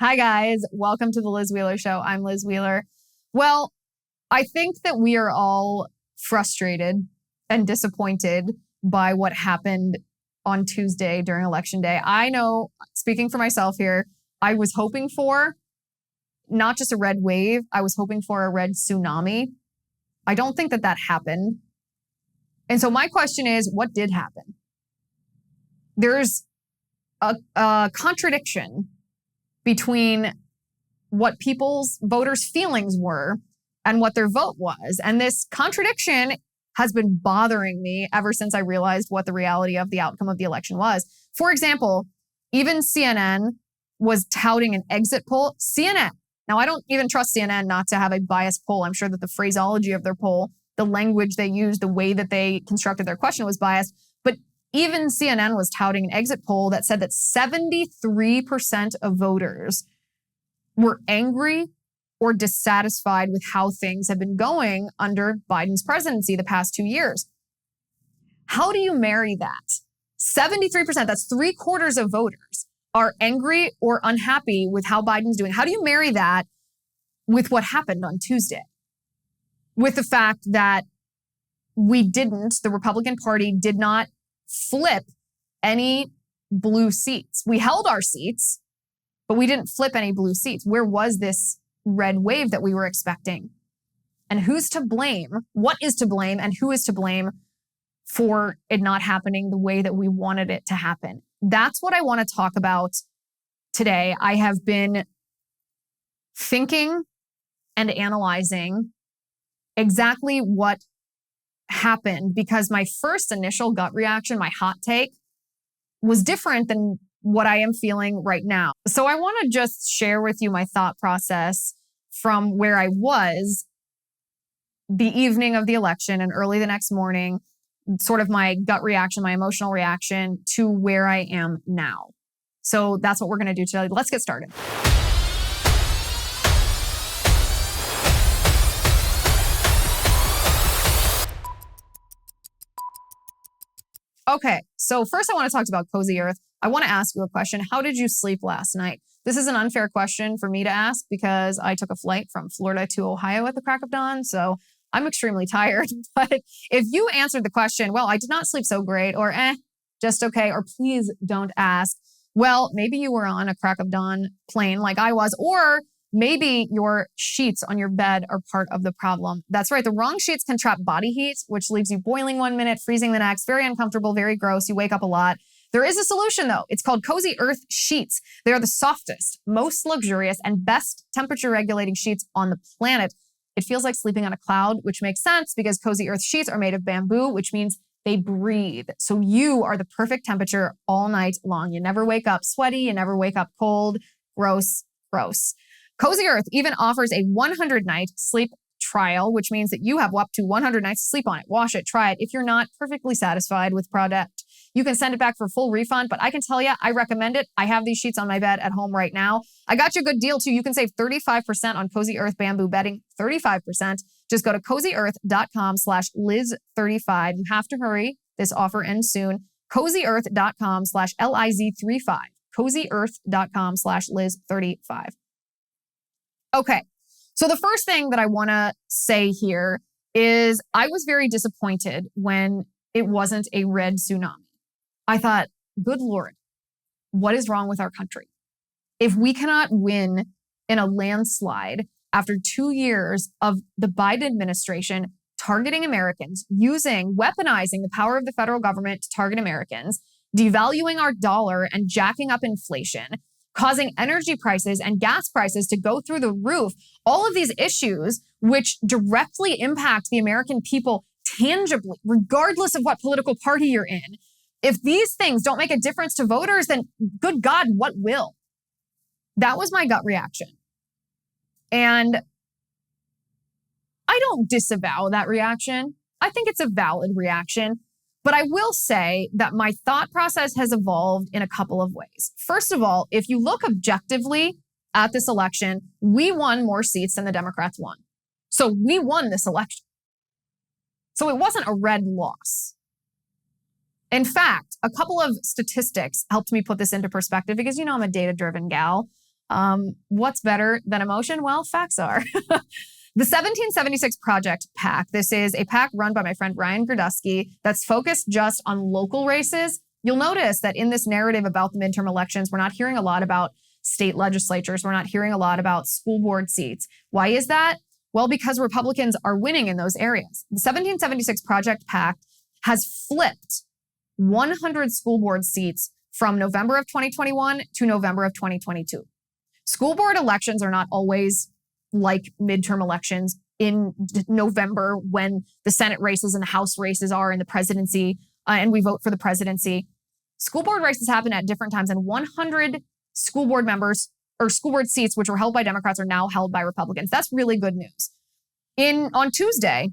Hi, guys. Welcome to the Liz Wheeler Show. I'm Liz Wheeler. Well, I think that we are all frustrated and disappointed by what happened on Tuesday during Election Day. I know, speaking for myself here, I was hoping for not just a red wave, I was hoping for a red tsunami. I don't think that happened. And so my question is, what did happen? There's a contradiction between what voters' feelings were and what their vote was. And this contradiction has been bothering me ever since I realized what the reality of the outcome of the election was. For example, even CNN was touting an exit poll. CNN. Now, I don't even trust CNN not to have a biased poll. I'm sure that the phraseology of their poll, the language they used, the way that they constructed their question was biased. But even CNN was touting an exit poll that said that 73% of voters were angry or dissatisfied with how things have been going under Biden's presidency the past 2 years. How do you marry that? 73%, that's 3/4 of voters, are angry or unhappy with how Biden's doing. How do you marry that with what happened on Tuesday? With the fact that the Republican Party did not flip any blue seats. We held our seats, but we didn't flip any blue seats. Where was this red wave that we were expecting? And who's to blame? What is to blame and who is to blame for it not happening the way that we wanted it to happen? That's what I want to talk about today. I have been thinking and analyzing exactly what happened because my first initial gut reaction, my hot take, was different than what I am feeling right now. So I want to just share with you my thought process from where I was the evening of the election and early the next morning, sort of my gut reaction, my emotional reaction to where I am now. So that's what we're going to do today. Let's get started. Okay, so first I want to talk about Cozy Earth. I want to ask you a question. How did you sleep last night? This is an unfair question for me to ask because I took a flight from Florida to Ohio at the crack of dawn, so I'm extremely tired. But if you answered the question, well, I did not sleep so great, or just okay, or please don't ask, well, maybe you were on a crack of dawn plane like I was, or maybe your sheets on your bed are part of the problem. That's right. The wrong sheets can trap body heat, which leaves you boiling 1 minute, freezing the next, very uncomfortable, very gross. You wake up a lot. There is a solution, though. It's called Cozy Earth sheets. They are the softest, most luxurious, and best temperature regulating sheets on the planet. It feels like sleeping on a cloud, which makes sense because Cozy Earth sheets are made of bamboo, which means they breathe. So you are the perfect temperature all night long. You never wake up sweaty. You never wake up cold. Gross, gross. Cozy Earth even offers a 100-night sleep trial, which means that you have up to 100 nights to sleep on it. Wash it, try it. If you're not perfectly satisfied with product, you can send it back for full refund, but I can tell you, I recommend it. I have these sheets on my bed at home right now. I got you a good deal too. You can save 35% on Cozy Earth bamboo bedding, 35%. Just go to cozyearth.com/Liz35. You have to hurry. This offer ends soon. cozyearth.com/LIZ35. cozyearth.com/Liz35. Okay, so the first thing that I want to say here is I was very disappointed when it wasn't a red tsunami. I thought, good Lord, what is wrong with our country? If we cannot win in a landslide after 2 years of the Biden administration targeting Americans, weaponizing the power of the federal government to target Americans, devaluing our dollar and jacking up inflation, causing energy prices and gas prices to go through the roof, all of these issues which directly impact the American people tangibly, regardless of what political party you're in. If these things don't make a difference to voters, then good God, what will? That was my gut reaction. And I don't disavow that reaction. I think it's a valid reaction. But I will say that my thought process has evolved in a couple of ways. First of all, if you look objectively at this election, we won more seats than the Democrats won. So we won this election. So it wasn't a red loss. In fact, a couple of statistics helped me put this into perspective because, I'm a data-driven gal. What's better than emotion? Well, facts are. The 1776 Project PAC, this is a PAC run by my friend Ryan Gerdusky that's focused just on local races. You'll notice that in this narrative about the midterm elections, we're not hearing a lot about state legislatures. We're not hearing a lot about school board seats. Why is that? Well, because Republicans are winning in those areas. The 1776 Project PAC has flipped 100 school board seats from November of 2021 to November of 2022. School board elections are not always like midterm elections in November when the Senate races and the House races are in the presidency and we vote for the presidency. School board races happen at different times, and 100 school board members or school board seats, which were held by Democrats, are now held by Republicans. That's really good news. On Tuesday,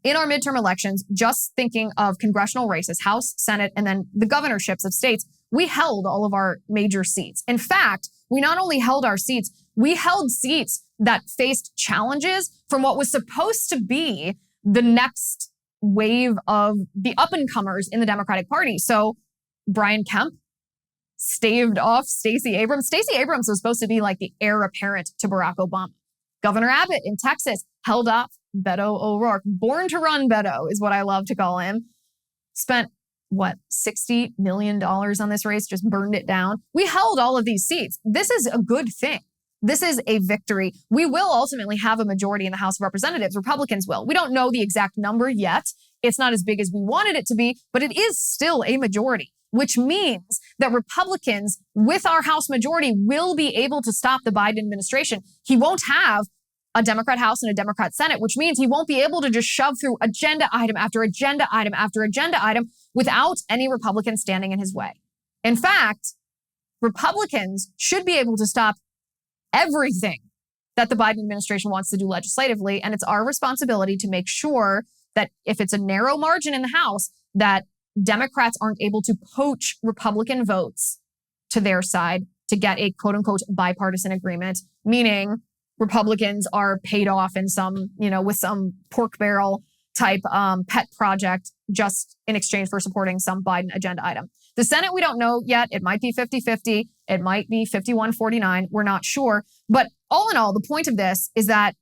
in our midterm elections, just thinking of congressional races, House, Senate, and then the governorships of states, we held all of our major seats. In fact, we not only held our seats, we held seats that faced challenges from what was supposed to be the next wave of the up-and-comers in the Democratic Party. So Brian Kemp staved off Stacey Abrams. Stacey Abrams was supposed to be like the heir apparent to Barack Obama. Governor Abbott in Texas held off Beto O'Rourke. Born to run Beto is what I love to call him. Spent, $60 million on this race, just burned it down. We held all of these seats. This is a good thing. This is a victory. We will ultimately have a majority in the House of Representatives. Republicans will. We don't know the exact number yet. It's not as big as we wanted it to be, but it is still a majority, which means that Republicans with our House majority will be able to stop the Biden administration. He won't have a Democrat House and a Democrat Senate, which means he won't be able to just shove through agenda item after agenda item after agenda item without any Republican standing in his way. In fact, Republicans should be able to stop everything that the Biden administration wants to do legislatively. And it's our responsibility to make sure that if it's a narrow margin in the House, that Democrats aren't able to poach Republican votes to their side to get a quote unquote bipartisan agreement, meaning Republicans are paid off in some, with some pork barrel type pet project just in exchange for supporting some Biden agenda item. The Senate, we don't know yet. It might be 50-50. It might be 51-49. We're not sure. But all in all, the point of this is that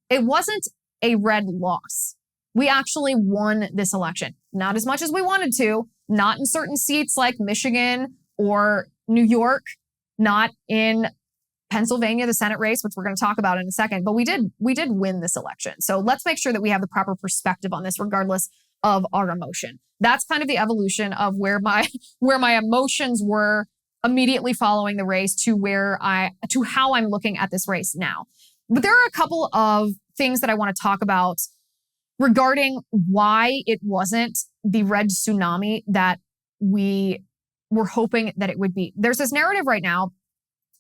it wasn't a red loss. We actually won this election. Not as much as we wanted to, not in certain seats like Michigan or New York, not in Pennsylvania, the Senate race, which we're going to talk about in a second, but we did win this election. So let's make sure that we have the proper perspective on this, regardless of our emotion. That's kind of the evolution of where my emotions were immediately following the race to how I'm looking at this race now. But there are a couple of things that I want to talk about regarding why it wasn't the red tsunami that we were hoping that it would be. There's this narrative right now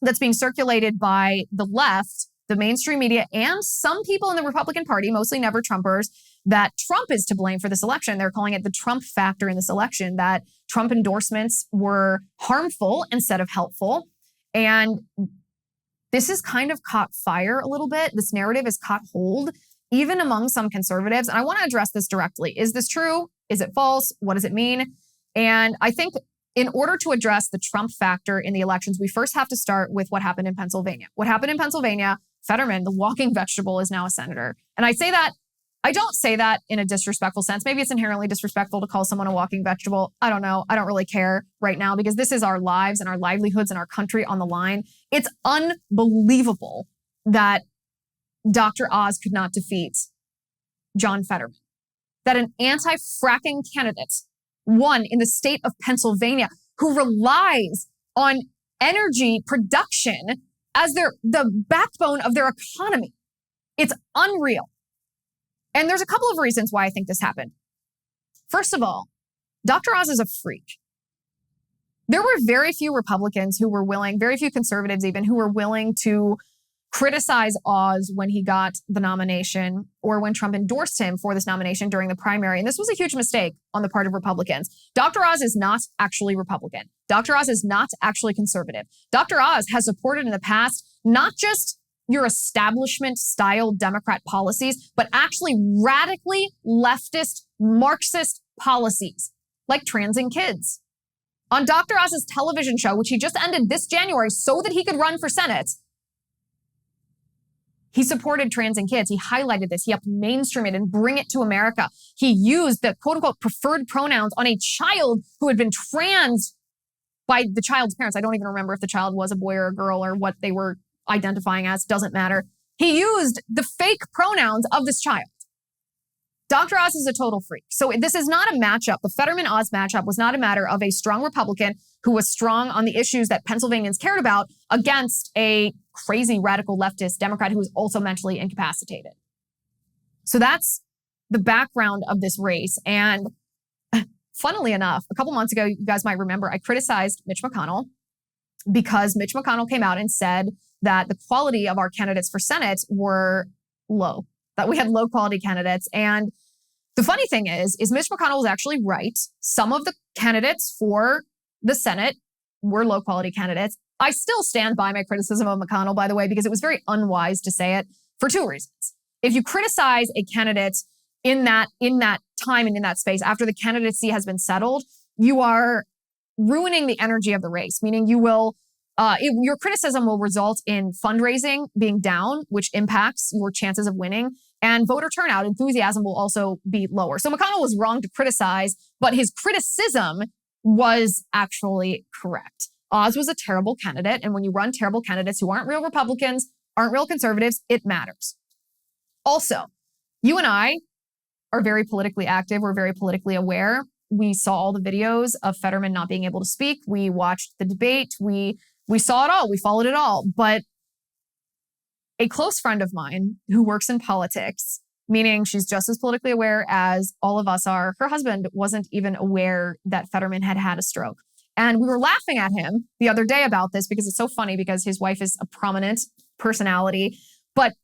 that's being circulated by the left, the mainstream media, and some people in the Republican Party, mostly never Trumpers, that Trump is to blame for this election. They're calling it the Trump factor in this election, that Trump endorsements were harmful instead of helpful. And this has kind of caught fire a little bit. This narrative has caught hold, even among some conservatives. And I want to address this directly. Is this true? Is it false? What does it mean? And I think in order to address the Trump factor in the elections, we first have to start with what happened in Pennsylvania. What happened in Pennsylvania, Fetterman, the walking vegetable, is now a senator. And I don't say that in a disrespectful sense. Maybe it's inherently disrespectful to call someone a walking vegetable. I don't know. I don't really care right now because this is our lives and our livelihoods and our country on the line. It's unbelievable that Dr. Oz could not defeat John Fetterman, that an anti-fracking candidate won in the state of Pennsylvania who relies on energy production as the backbone of their economy. It's unreal. And there's a couple of reasons why I think this happened. First of all, Dr. Oz is a freak. There were very few Republicans who were willing, very few conservatives even, who were willing to criticize Oz when he got the nomination or when Trump endorsed him for this nomination during the primary. And this was a huge mistake on the part of Republicans. Dr. Oz is not actually Republican. Dr. Oz is not actually conservative. Dr. Oz has supported in the past not just your establishment style Democrat policies, but actually radically leftist Marxist policies like transing kids, On Dr. Oz's television show, which he just ended this January so that he could run for Senate, he supported trans and kids. He highlighted this. He helped mainstream it and bring it to America. He used the quote-unquote preferred pronouns on a child who had been trans by the child's parents. I don't even remember if the child was a boy or a girl or what they were identifying as. Doesn't matter. He used the fake pronouns of this child. Dr. Oz is a total freak. So this is not a matchup. The Fetterman-Oz matchup was not a matter of a strong Republican who was strong on the issues that Pennsylvanians cared about against a crazy radical leftist Democrat who was also mentally incapacitated. So that's the background of this race. And funnily enough, a couple months ago, you guys might remember, I criticized Mitch McConnell because Mitch McConnell came out and said that the quality of our candidates for Senate were low, that we had low quality candidates. And the funny thing is Mitch McConnell was actually right. Some of the candidates for the Senate were low quality candidates. I still stand by my criticism of McConnell, by the way, because it was very unwise to say it for two reasons. If you criticize a candidate in that time and in that space after the candidacy has been settled, you are ruining the energy of the race, meaning you will your criticism will result in fundraising being down, which impacts your chances of winning, and voter turnout, enthusiasm will also be lower. So McConnell was wrong to criticize, but his criticism was actually correct. Oz was a terrible candidate, and when you run terrible candidates who aren't real Republicans, aren't real conservatives, it matters. Also, you and I are very politically active. We're very politically aware. We saw all the videos of Fetterman not being able to speak. We watched the debate. We saw it all. We followed it all. But a close friend of mine who works in politics, meaning she's just as politically aware as all of us are, her husband wasn't even aware that Fetterman had had a stroke. And we were laughing at him the other day about this because it's so funny because his wife is a prominent personality. But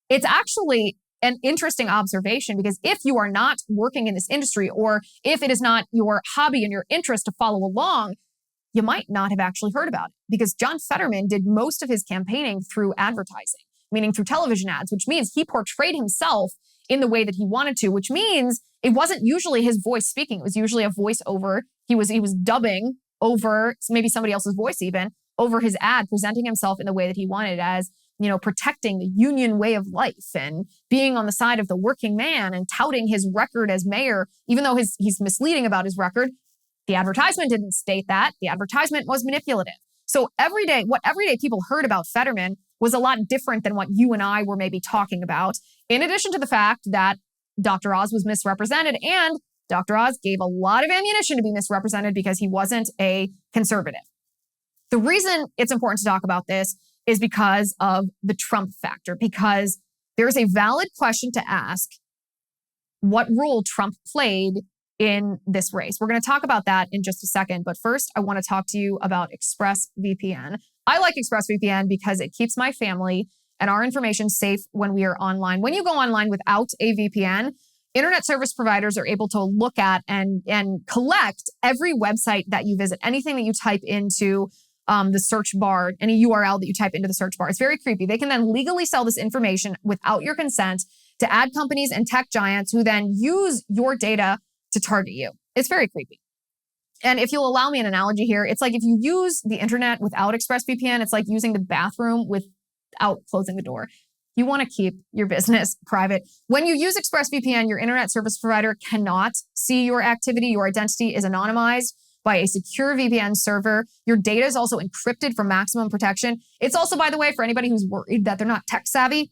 it's actually an interesting observation because if you are not working in this industry or if it is not your hobby and your interest to follow along, you might not have actually heard about it because John Fetterman did most of his campaigning through advertising, meaning through television ads, which means he portrayed himself in the way that he wanted to, which means it wasn't usually his voice speaking. It was usually a voiceover. He was dubbing over maybe somebody else's voice even over his ad, presenting himself in the way that he wanted as, you know, protecting the union way of life and being on the side of the working man and touting his record as mayor, even though he's misleading about his record. The advertisement didn't state that. The advertisement was manipulative. So what everyday people heard about Fetterman was a lot different than what you and I were maybe talking about, in addition to the fact that Dr. Oz was misrepresented and Dr. Oz gave a lot of ammunition to be misrepresented because he wasn't a conservative. The reason it's important to talk about this is because of the Trump factor, because there's a valid question to ask what role Trump played in this race. We're going to talk about that in just a second. But first, I want to talk to you about ExpressVPN. I like ExpressVPN because it keeps my family and our information safe when we are online. When you go online without a VPN, internet service providers are able to look at and collect every website that you visit, anything that you type into the search bar, any URL that you type into the search bar. It's very creepy. They can then legally sell this information without your consent to ad companies and tech giants who then use your data to target you. It's very creepy. And if you'll allow me an analogy here, it's like if you use the internet without ExpressVPN, it's like using the bathroom without closing the door. You want to keep your business private. When you use ExpressVPN, your internet service provider cannot see your activity. Your identity is anonymized by a secure VPN server. Your data is also encrypted for maximum protection. It's also, by the way, for anybody who's worried that they're not tech savvy,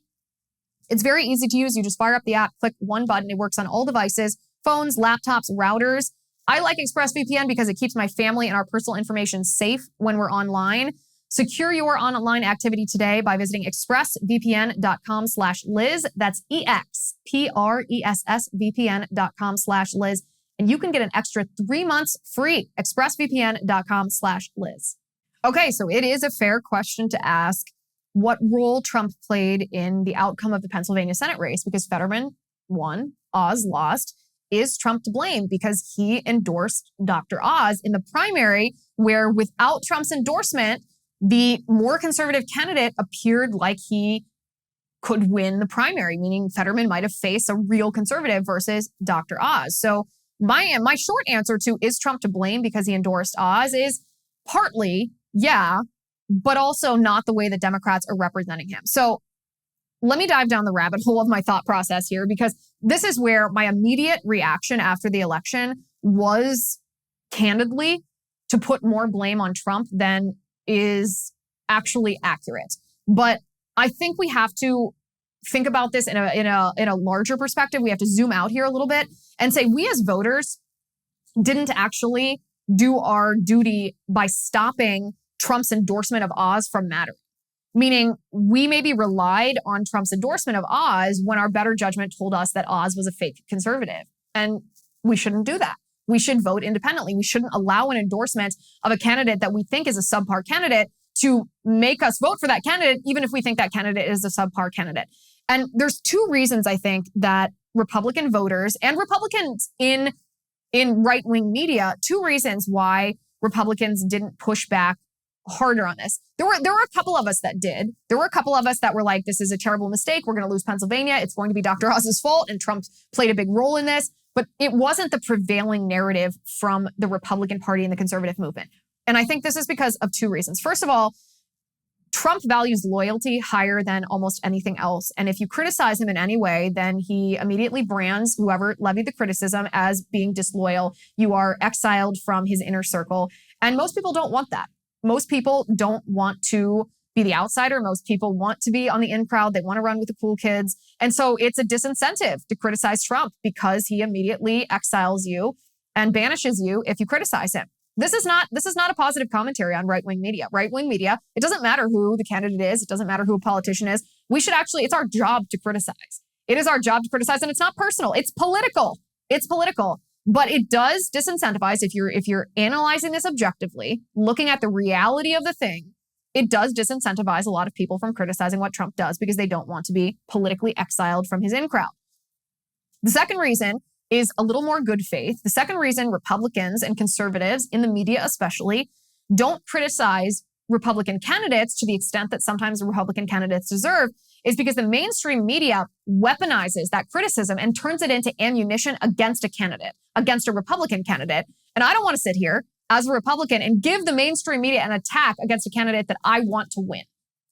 it's very easy to use. You just fire up the app, click one button. It works on all devices, phones, laptops, routers. I like ExpressVPN because it keeps my family and our personal information safe when we're online. Secure your online activity today by visiting expressvpn.com/Liz. That's expressvpn.com/Liz. And you can get an extra 3 months free. expressvpn.com/Liz. Okay, so it is a fair question to ask what role Trump played in the outcome of the Pennsylvania Senate race, because Fetterman won, Oz lost. Is Trump to blame because he endorsed Dr. Oz in the primary, where without Trump's endorsement, the more conservative candidate appeared like he could win the primary, meaning Fetterman might have faced a real conservative versus Dr. Oz. So My short answer to is Trump to blame because he endorsed Oz is partly, yeah, but also not the way that Democrats are representing him. So let me dive down the rabbit hole of my thought process here, because this is where my immediate reaction after the election was candidly to put more blame on Trump than is actually accurate. But I think we have to think about this in a larger perspective. We have to zoom out here a little bit and say we as voters didn't actually do our duty by stopping Trump's endorsement of Oz from mattering. Meaning we maybe relied on Trump's endorsement of Oz when our better judgment told us that Oz was a fake conservative. And we shouldn't do that. We should vote independently. We shouldn't allow an endorsement of a candidate that we think is a subpar candidate to make us vote for that candidate, even if we think that candidate is a subpar candidate. And there's two reasons I think that Republican voters and Republicans in right-wing media, two reasons why Republicans didn't push back harder on this. There were a couple of us that did. There were a couple of us that were like, this is a terrible mistake. We're going to lose Pennsylvania. It's going to be Dr. Oz's fault. And Trump played a big role in this. But it wasn't the prevailing narrative from the Republican Party and the conservative movement. And I think this is because of two reasons. First of all, Trump values loyalty higher than almost anything else. And if you criticize him in any way, then he immediately brands whoever levied the criticism as being disloyal. You are exiled from his inner circle. And most people don't want that. Most people don't want to be the outsider. Most people want to be on the in crowd. They want to run with the cool kids. And so it's a disincentive to criticize Trump because he immediately exiles you and banishes you if you criticize him. This is not a positive commentary on right-wing media. Right-wing media, it doesn't matter who the candidate is. It doesn't matter who a politician is. It's our job to criticize. It is our job to criticize, and it's not personal. It's political. It's political. But it does disincentivize, if you're analyzing this objectively, looking at the reality of the thing, it does disincentivize a lot of people from criticizing what Trump does because they don't want to be politically exiled from his in crowd. The second reason is a little more good faith. The second reason Republicans and conservatives, in the media especially, don't criticize Republican candidates to the extent that sometimes Republican candidates deserve is because the mainstream media weaponizes that criticism and turns it into ammunition against a candidate, against a Republican candidate. And I don't want to sit here as a Republican and give the mainstream media an attack against a candidate that I want to win,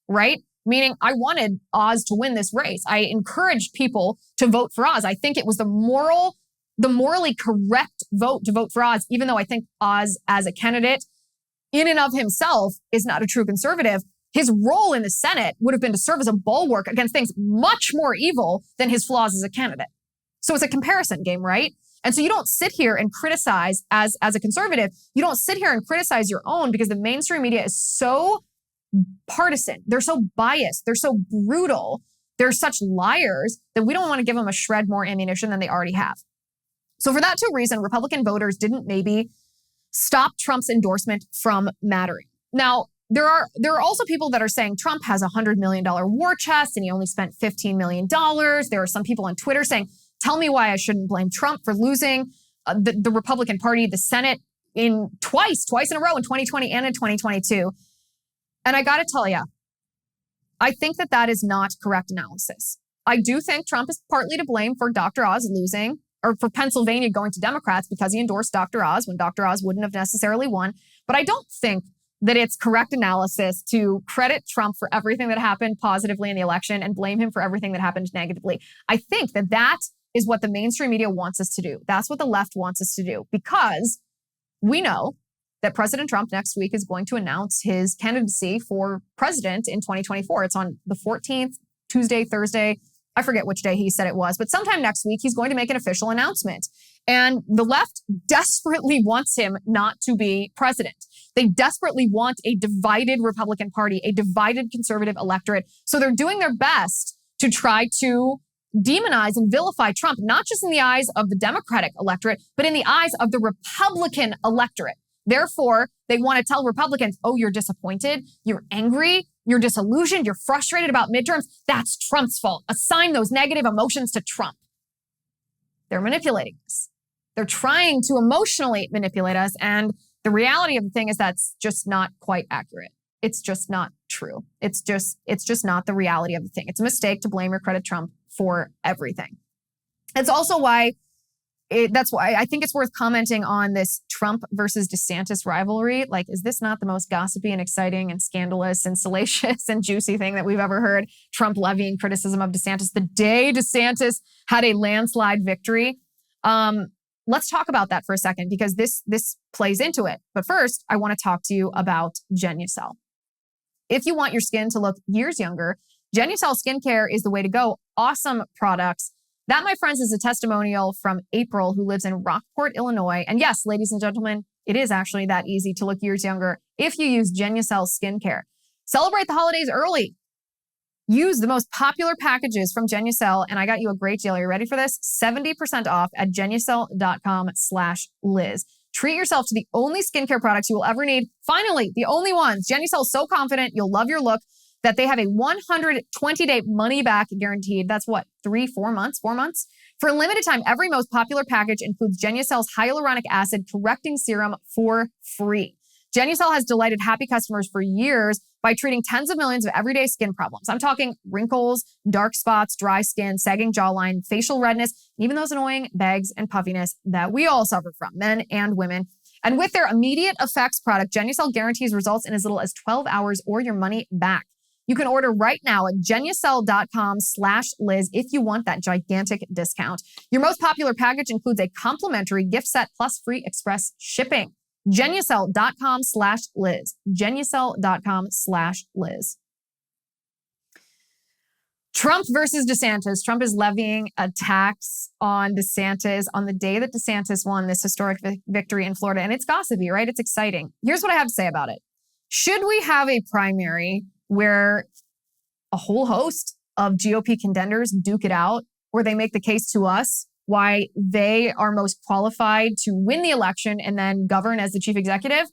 right? Meaning I wanted Oz to win this race. I encouraged people to vote for Oz. I think it was the morally correct vote to vote for Oz, even though I think Oz as a candidate in and of himself is not a true conservative. His role in the Senate would have been to serve as a bulwark against things much more evil than his flaws as a candidate. So it's a comparison game, right? And so you don't sit here and criticize as a conservative. You don't sit here and criticize your own because the mainstream media is so partisan. They're so biased. They're so brutal. They're such liars that we don't want to give them a shred more ammunition than they already have. So for that two reason, Republican voters didn't maybe stop Trump's endorsement from mattering. Now, there are also people that are saying Trump has a $100 million war chest and he only spent $15 million. There are some people on Twitter saying, tell me why I shouldn't blame Trump for losing the Republican Party, the Senate twice in a row in 2020 and in 2022. And I got to tell you, I think that is not correct analysis. I do think Trump is partly to blame for Dr. Oz losing, or for Pennsylvania going to Democrats because he endorsed Dr. Oz when Dr. Oz wouldn't have necessarily won. But I don't think that it's correct analysis to credit Trump for everything that happened positively in the election and blame him for everything that happened negatively. I think that is what the mainstream media wants us to do. That's what the left wants us to do, because we know that President Trump next week is going to announce his candidacy for president in 2024. It's on the 14th, Tuesday, Thursday. I forget which day he said it was, but sometime next week, he's going to make an official announcement. And the left desperately wants him not to be president. They desperately want a divided Republican Party, a divided conservative electorate. So they're doing their best to try to demonize and vilify Trump, not just in the eyes of the Democratic electorate, but in the eyes of the Republican electorate. Therefore, they want to tell Republicans, oh, you're disappointed, you're angry, you're disillusioned, you're frustrated about midterms. That's Trump's fault. Assign those negative emotions to Trump. They're manipulating us. They're trying to emotionally manipulate us. And the reality of the thing is that's just not quite accurate. It's just not true. It's just not the reality of the thing. It's a mistake to blame or credit Trump for everything. It's also why that's why I think it's worth commenting on this Trump versus DeSantis rivalry. Like, is this not the most gossipy and exciting and scandalous and salacious and juicy thing that we've ever heard? Trump levying criticism of DeSantis the day DeSantis had a landslide victory. Let's talk about that for a second, because this plays into it. But first, I want to talk to you about Genucel. If you want your skin to look years younger, Genucel skincare is the way to go. Awesome products. That, my friends, is a testimonial from April, who lives in Rockport, Illinois. And yes, ladies and gentlemen, it is actually that easy to look years younger if you use Genucel skincare. Celebrate the holidays early. Use the most popular packages from Genucel, and I got you a great deal. Are you ready for this? 70% off at Genucel.com/Liz. Treat yourself to the only skincare products you will ever need. Finally, the only ones. Genucel is so confident you'll love your look that they have a 120-day money-back guaranteed. That's what, 4 months? For a limited time, every most popular package includes Genucel's hyaluronic acid correcting serum for free. Genucel has delighted happy customers for years by treating tens of millions of everyday skin problems. I'm talking wrinkles, dark spots, dry skin, sagging jawline, facial redness, even those annoying bags and puffiness that we all suffer from, men and women. And with their immediate effects product, Genucel guarantees results in as little as 12 hours or your money back. You can order right now at Genucel.com/Liz if you want that gigantic discount. Your most popular package includes a complimentary gift set plus free express shipping. Genucel.com/Liz. Genucel.com/Liz. Trump versus DeSantis. Trump is levying a tax on DeSantis on the day that DeSantis won this historic victory in Florida. And it's gossipy, right? It's exciting. Here's what I have to say about it. Should we have a primary where a whole host of GOP contenders duke it out, where they make the case to us why they are most qualified to win the election and then govern as the chief executive?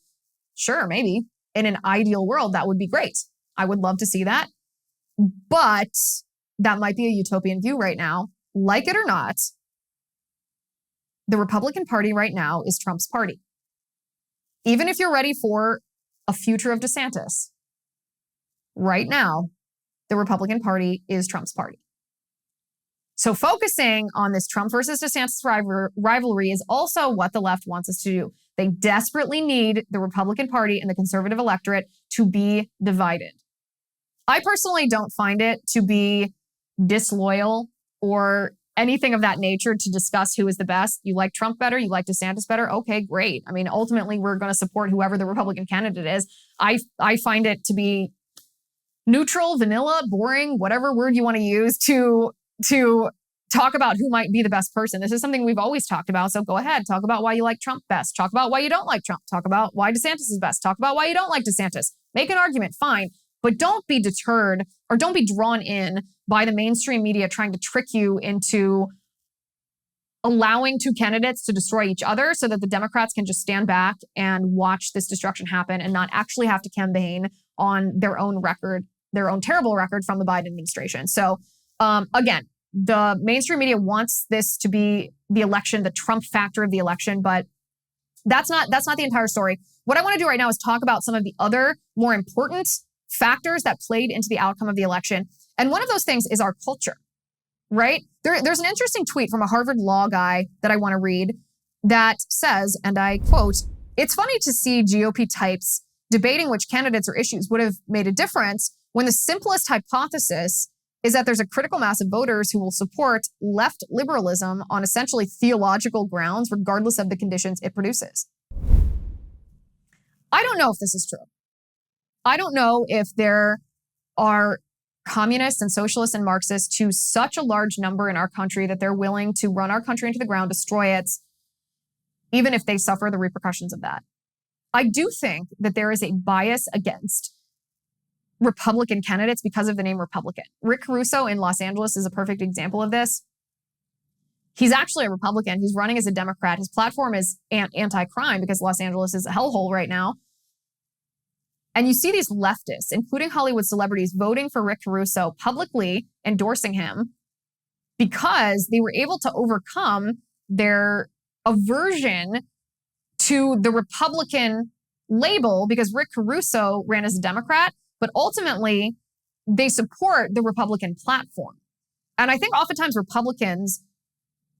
Sure, maybe. In an ideal world, that would be great. I would love to see that. But that might be a utopian view right now. Like it or not, the Republican Party right now is Trump's party. Even if you're ready for a future of DeSantis, right now, the Republican Party is Trump's party. So focusing on this Trump versus DeSantis rivalry is also what the left wants us to do. They desperately need the Republican Party and the conservative electorate to be divided. I personally don't find it to be disloyal or anything of that nature to discuss who is the best. You like Trump better? You like DeSantis better? Okay, great. I mean, ultimately, we're going to support whoever the Republican candidate is. I find it to be neutral, vanilla, boring, whatever word you want to use to talk about who might be the best person. This is something we've always talked about. So go ahead, talk about why you like Trump best. Talk about why you don't like Trump. Talk about why DeSantis is best. Talk about why you don't like DeSantis. Make an argument, fine. But don't be deterred or don't be drawn in by the mainstream media trying to trick you into allowing two candidates to destroy each other so that the Democrats can just stand back and watch this destruction happen and not actually have to campaign on their own record, their own terrible record from the Biden administration. So again, the mainstream media wants this to be the election, the Trump factor of the election, but that's not the entire story. What I want to do right now is talk about some of the other more important factors that played into the outcome of the election. And one of those things is our culture, right? There's an interesting tweet from a Harvard law guy that I want to read that says, and I quote, "It's funny to see GOP types debating which candidates or issues would have made a difference when the simplest hypothesis is that there's a critical mass of voters who will support left liberalism on essentially theological grounds, regardless of the conditions it produces." I don't know if this is true. I don't know if there are communists and socialists and Marxists to such a large number in our country that they're willing to run our country into the ground, destroy it, even if they suffer the repercussions of that. I do think that there is a bias against Republican candidates because of the name Republican. Rick Caruso in Los Angeles is a perfect example of this. He's actually a Republican. He's running as a Democrat. His platform is anti-crime because Los Angeles is a hellhole right now. And you see these leftists, including Hollywood celebrities, voting for Rick Caruso, publicly endorsing him because they were able to overcome their aversion to the Republican label because Rick Caruso ran as a Democrat, but ultimately they support the Republican platform. And I think oftentimes Republicans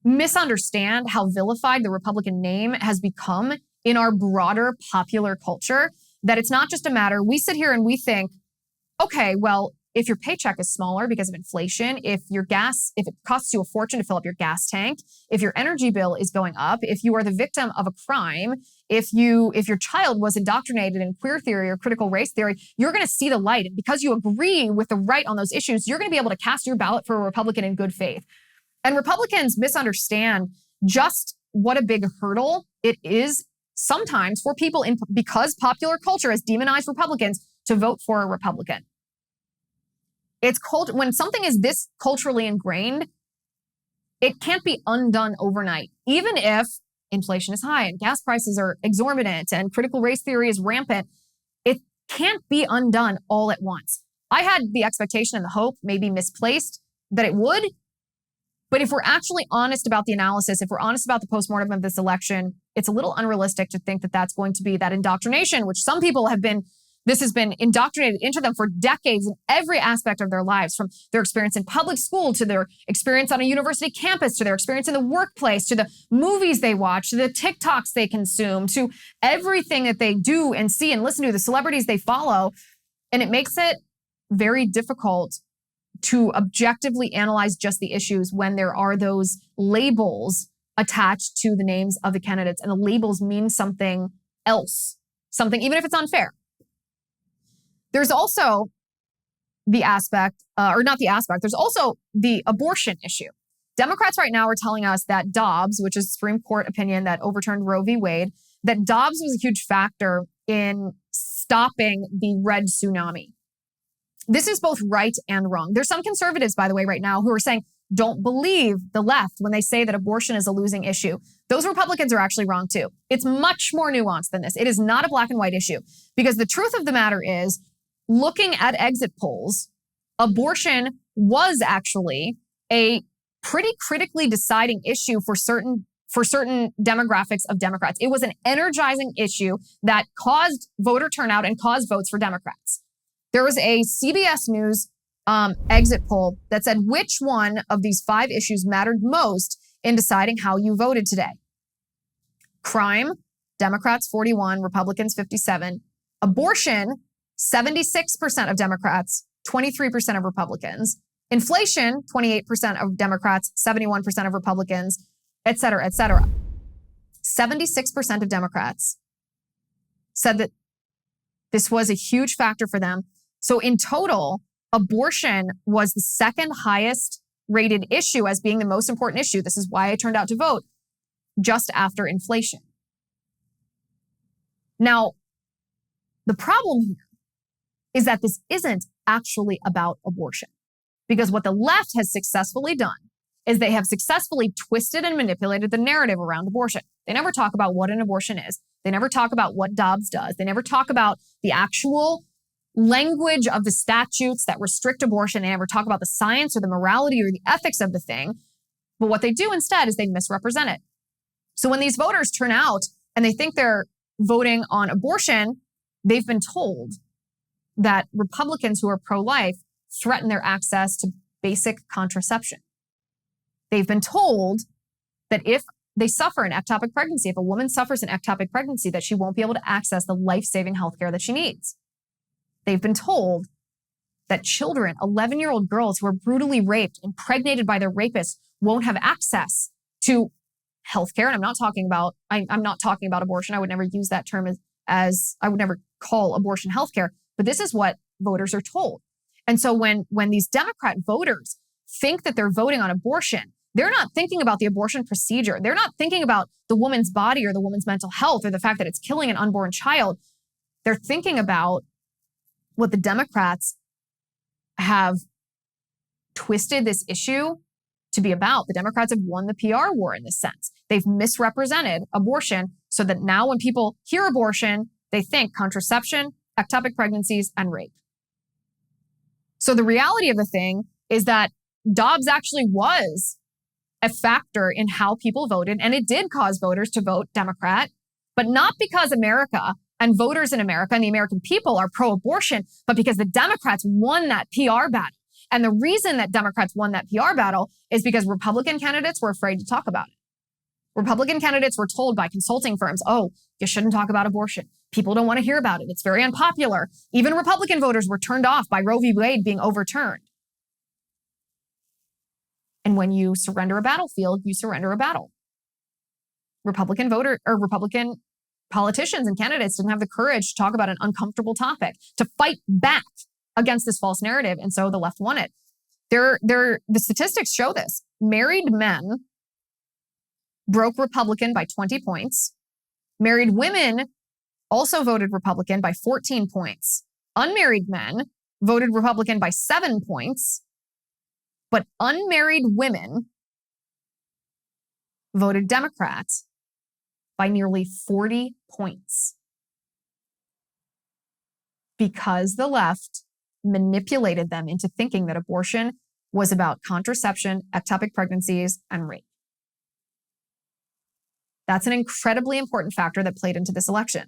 misunderstand how vilified the Republican name has become in our broader popular culture, that it's not just a matter, we sit here and we think, okay, well, if your paycheck is smaller because of inflation, if it costs you a fortune to fill up your gas tank, if your energy bill is going up, if you are the victim of a crime, if your child was indoctrinated in queer theory or critical race theory, you're going to see the light. And because you agree with the right on those issues, you're going to be able to cast your ballot for a Republican in good faith. And Republicans misunderstand just what a big hurdle it is sometimes for people because popular culture has demonized Republicans to vote for a Republican. When something is this culturally ingrained, it can't be undone overnight. Even if inflation is high and gas prices are exorbitant and critical race theory is rampant, it can't be undone all at once. I had the expectation and the hope, maybe misplaced, that it would. But if we're actually honest about the analysis, if we're honest about the postmortem of this election, it's a little unrealistic to think that that's going to be that indoctrination, which some people this has been indoctrinated into them for decades in every aspect of their lives, from their experience in public school to their experience on a university campus, to their experience in the workplace, to the movies they watch, to the TikToks they consume, to everything that they do and see and listen to, the celebrities they follow. And it makes it very difficult to objectively analyze just the issues when there are those labels attached to the names of the candidates, and the labels mean something else, even if it's unfair. There's also there's also the abortion issue. Democrats right now are telling us that Dobbs, which is a Supreme Court opinion that overturned Roe v. Wade, that Dobbs was a huge factor in stopping the red tsunami. This is both right and wrong. There's some conservatives, by the way, right now who are saying, don't believe the left when they say that abortion is a losing issue. Those Republicans are actually wrong too. It's much more nuanced than this. It is not a black and white issue, because the truth of the matter is, looking at exit polls, abortion was actually a pretty critically deciding issue for certain demographics of Democrats. It was an energizing issue that caused voter turnout and caused votes for Democrats. There was a CBS News exit poll that said which one of these 5 issues mattered most in deciding how you voted today. Crime, Democrats 41, Republicans 57. Abortion, 76% of Democrats, 23% of Republicans. Inflation, 28% of Democrats, 71% of Republicans, et cetera, et cetera. 76% of Democrats said that this was a huge factor for them. So in total, abortion was the second highest rated issue as being the most important issue. This is why I turned out to vote, just after inflation. Now, the problem here is that this isn't actually about abortion. Because what the left has successfully done is they have successfully twisted and manipulated the narrative around abortion. They never talk about what an abortion is. They never talk about what Dobbs does. They never talk about the actual language of the statutes that restrict abortion. They never talk about the science or the morality or the ethics of the thing. But what they do instead is they misrepresent it. So when these voters turn out and they think they're voting on abortion, they've been told that Republicans who are pro-life threaten their access to basic contraception. They've been told that if they suffer an ectopic pregnancy, if a woman suffers an ectopic pregnancy, that she won't be able to access the life-saving healthcare that she needs. They've been told that children, 11-year-old girls who are brutally raped, impregnated by their rapists, won't have access to healthcare. And I'm not talking about abortion. I would never use that term as I would never call abortion healthcare. But this is what voters are told. And so when these Democrat voters think that they're voting on abortion, they're not thinking about the abortion procedure. They're not thinking about the woman's body or the woman's mental health or the fact that it's killing an unborn child. They're thinking about what the Democrats have twisted this issue to be about. The Democrats have won the PR war in this sense. They've misrepresented abortion so that now when people hear abortion, they think contraception, ectopic pregnancies, and rape. So the reality of the thing is that Dobbs actually was a factor in how people voted, and it did cause voters to vote Democrat, but not because America and voters in America and the American people are pro-abortion, but because the Democrats won that PR battle. And the reason that Democrats won that PR battle is because Republican candidates were afraid to talk about it. Republican candidates were told by consulting firms, oh, you shouldn't talk about abortion. People don't want to hear about it. It's very unpopular. Even Republican voters were turned off by Roe v. Wade being overturned. And when you surrender a battlefield, you surrender a battle. Republican politicians and candidates didn't have the courage to talk about an uncomfortable topic, to fight back against this false narrative. And so the left won it. The statistics show this. Married men broke Republican by 20 points. Married women also voted Republican by 14 points. Unmarried men voted Republican by 7 points. But unmarried women voted Democrat by nearly 40 points. Because the left manipulated them into thinking that abortion was about contraception, ectopic pregnancies, and rape. That's an incredibly important factor that played into this election.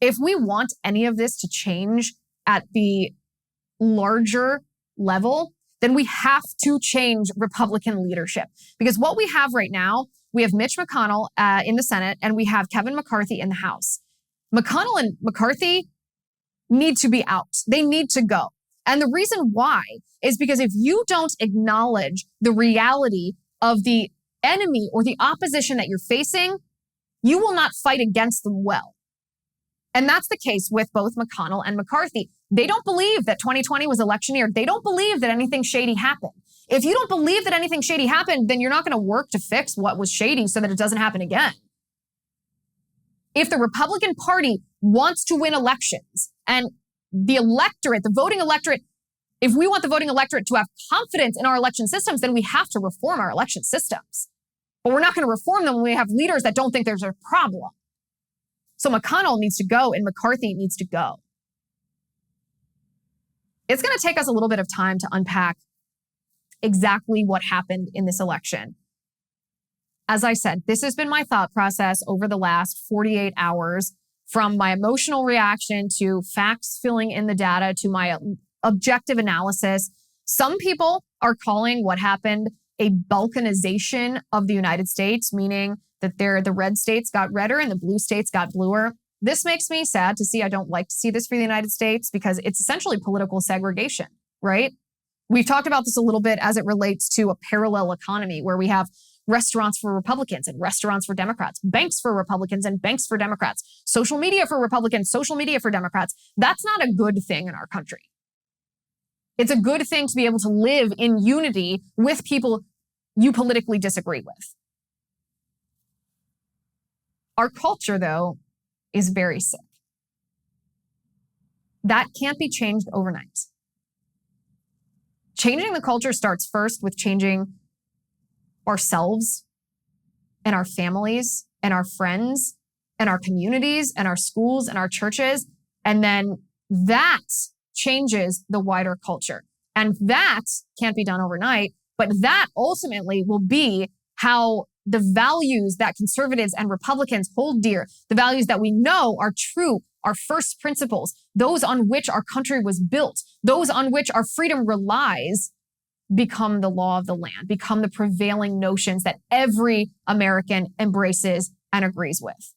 If we want any of this to change at the larger level, then we have to change Republican leadership. Because what we have right now, we have Mitch McConnell in the Senate and we have Kevin McCarthy in the House. McConnell and McCarthy need to be out. They need to go. And the reason why is because if you don't acknowledge the reality of the enemy or the opposition that you're facing, you will not fight against them well. And that's the case with both McConnell and McCarthy. They don't believe that 2020 was election year. They don't believe that anything shady happened. If you don't believe that anything shady happened, then you're not going to work to fix what was shady so that it doesn't happen again. If the Republican Party wants to win elections and the electorate, the voting electorate, if we want the voting electorate to have confidence in our election systems, then we have to reform our election systems. But we're not going to reform them when we have leaders that don't think there's a problem. So McConnell needs to go and McCarthy needs to go. It's going to take us a little bit of time to unpack exactly what happened in this election. As I said, this has been my thought process over the last 48 hours, from my emotional reaction to facts filling in the data to my objective analysis. Some people are calling what happened a balkanization of the United States, meaning that the red states got redder and the blue states got bluer. This makes me sad to see. I don't like to see this for the United States because it's essentially political segregation, right? We've talked about this a little bit as it relates to a parallel economy where we have restaurants for Republicans and restaurants for Democrats, banks for Republicans and banks for Democrats, social media for Republicans, social media for Democrats. That's not a good thing in our country. It's a good thing to be able to live in unity with people you politically disagree with. Our culture, though, is very sick. That can't be changed overnight. Changing the culture starts first with changing ourselves and our families and our friends and our communities and our schools and our churches. And then that changes the wider culture. And that can't be done overnight, but that ultimately will be how the values that conservatives and Republicans hold dear, the values that we know are true, our first principles, those on which our country was built, those on which our freedom relies, become the law of the land, become the prevailing notions that every American embraces and agrees with.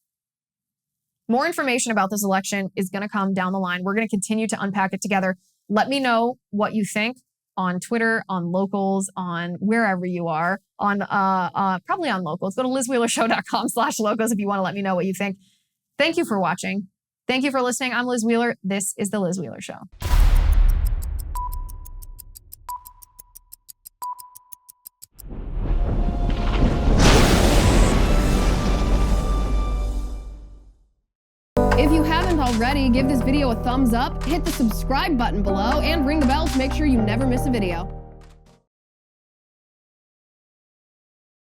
More information about this election is going to come down the line. We're going to continue to unpack it together. Let me know what you think on Twitter, on Locals, on wherever you are, on probably on Locals. Go to LizWheelerShow.com/locals if you want to let me know what you think. Thank you for watching. Thank you for listening. I'm Liz Wheeler. This is The Liz Wheeler Show. If you haven't already, give this video a thumbs up, hit the subscribe button below, and ring the bell to make sure you never miss a video.